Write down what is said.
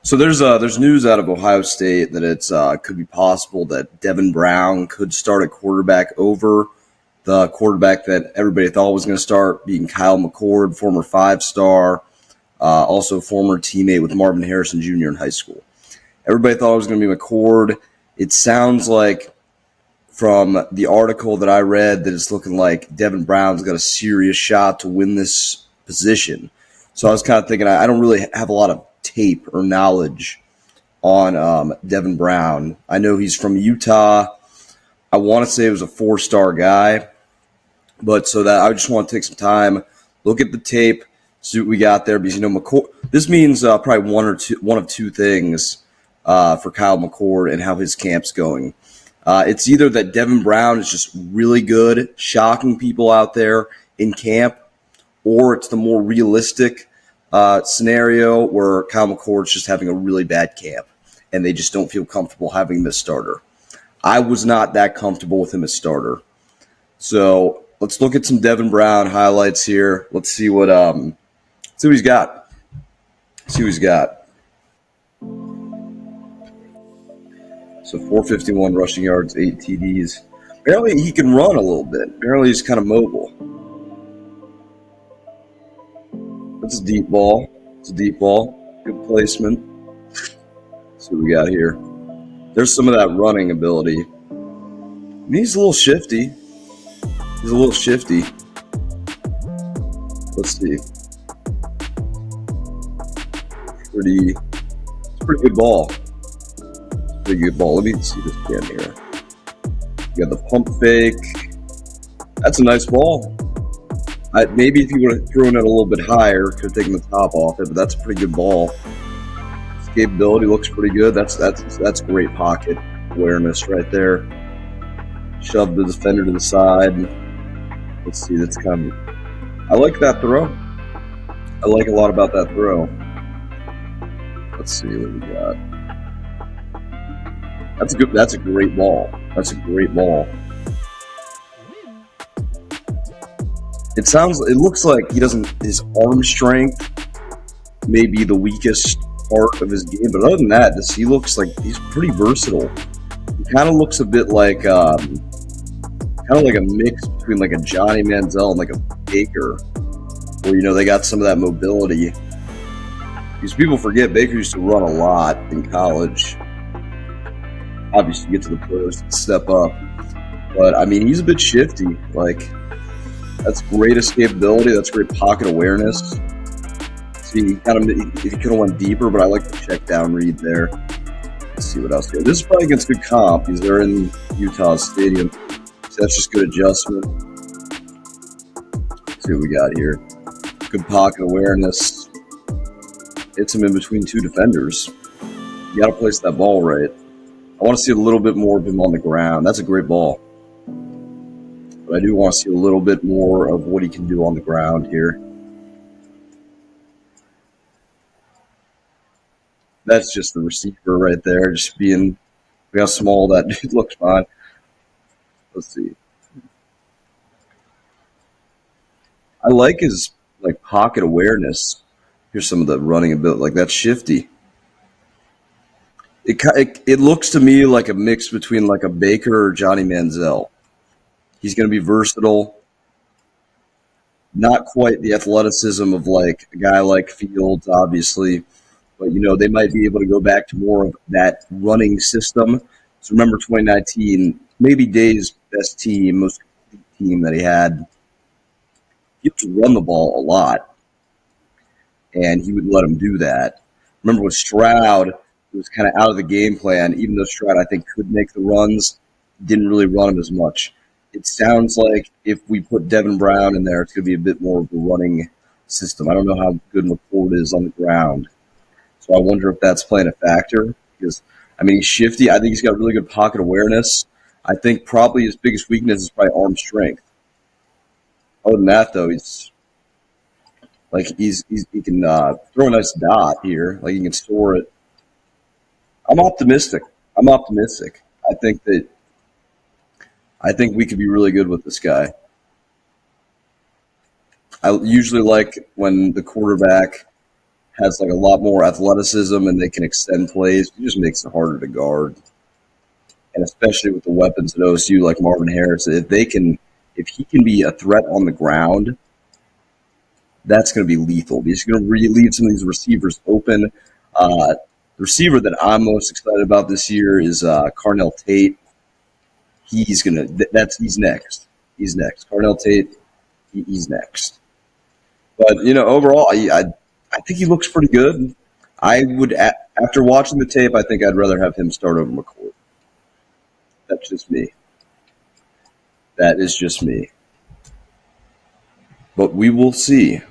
So there's news out of Ohio State that it's could be possible that Devin Brown could start at quarterback over the quarterback that everybody thought was going to start, being Kyle McCord, former five-star, also former teammate with Marvin Harrison Jr. in high school. Everybody thought it was going to be McCord. It sounds like from the article that I read that it's looking like Devin Brown's got a serious shot to win this position. So I was kind of thinking I don't really have a lot of tape or knowledge on Devin Brown. I know he's from Utah. I want to say he was a four-star guy, but so that I just want to take some time, look at the tape, see what we got there. Because McCord, this means probably one of two things for Kyle McCord and how his camp's going. It's either that Devin Brown is just really good, shocking people out there in camp, or it's the more realistic scenario where Kyle McCord's just having a really bad camp and they just don't feel comfortable having him as starter. I was not that comfortable with him as starter. So let's look at some Devin Brown highlights here. Let's see what he's got. See what he's got. So 451 rushing yards, 8 TDs. Apparently he can run a little bit. Apparently he's kind of mobile. That's a deep ball. It's a deep ball. Good placement. Let's see what we got here. There's some of that running ability. And he's a little shifty. He's a little shifty. Let's see. It's a pretty good ball. Pretty good ball. Let me see this again here. You got the pump fake. That's a nice ball. Maybe if you would have thrown it a little bit higher, could have taken the top off it, but that's a pretty good ball. Escapability looks pretty good. That's great pocket awareness right there. Shove the defender to the side. Let's see, that's kind of. I like that throw. I like a lot about that throw. Let's see what we got. That's good. That's a great ball. That's a great ball. It looks like his arm strength may be the weakest part of his game, but other than that, he looks like he's pretty versatile. He kind of looks a bit like, kind of like a mix between like a Johnny Manziel and like a Baker, where, they got some of that mobility. Because people forget Baker used to run a lot in college. Obviously, get to the pros, step up. But, he's a bit shifty. That's great escapability. That's great pocket awareness. See, he could have went deeper, but I like the check down read there. Let's see what else here. This is probably against good comp because they're in Utah Stadium. So that's just good adjustment. Let's see what we got here. Good pocket awareness. Hits him in between two defenders. You got to place that ball right. I want to see a little bit more of him on the ground. That's a great ball. But I do want to see a little bit more of what he can do on the ground here. That's just the receiver right there, just being look how small that dude looks fine. Let's see. I like his pocket awareness. Here's some of the running ability, that's shifty. It looks to me like a mix between a Baker or Johnny Manziel. He's going to be versatile. Not quite the athleticism of a guy like Fields, obviously. But, they might be able to go back to more of that running system. So remember 2019, maybe Day's best team, most complete team that he had. He used to run the ball a lot. And he would let him do that. Remember with Stroud, it was kind of out of the game plan. Even though Stroud, I think, could make the runs, didn't really run him as much. It sounds like if we put Devin Brown in there, it's going to be a bit more of a running system. I don't know how good McCord is on the ground. So I wonder if that's playing a factor. Because, he's shifty. I think he's got really good pocket awareness. I think probably his biggest weakness is probably arm strength. Other than that, though, he can throw a nice dot here. He can store it. I'm optimistic. I think we could be really good with this guy. I usually like when the quarterback has like a lot more athleticism and they can extend plays. It just makes it harder to guard. And especially with the weapons at OSU like Marvin Harris, if he can be a threat on the ground, that's going to be lethal. He's going to leave some of these receivers open. The receiver that I'm most excited about this year is Carnell Tate. He's next. He's next. Carnell Tate, he's next. But overall, I think he looks pretty good. I would, after watching the tape, I think I'd rather have him start over McCord. That's just me. That is just me. But we will see.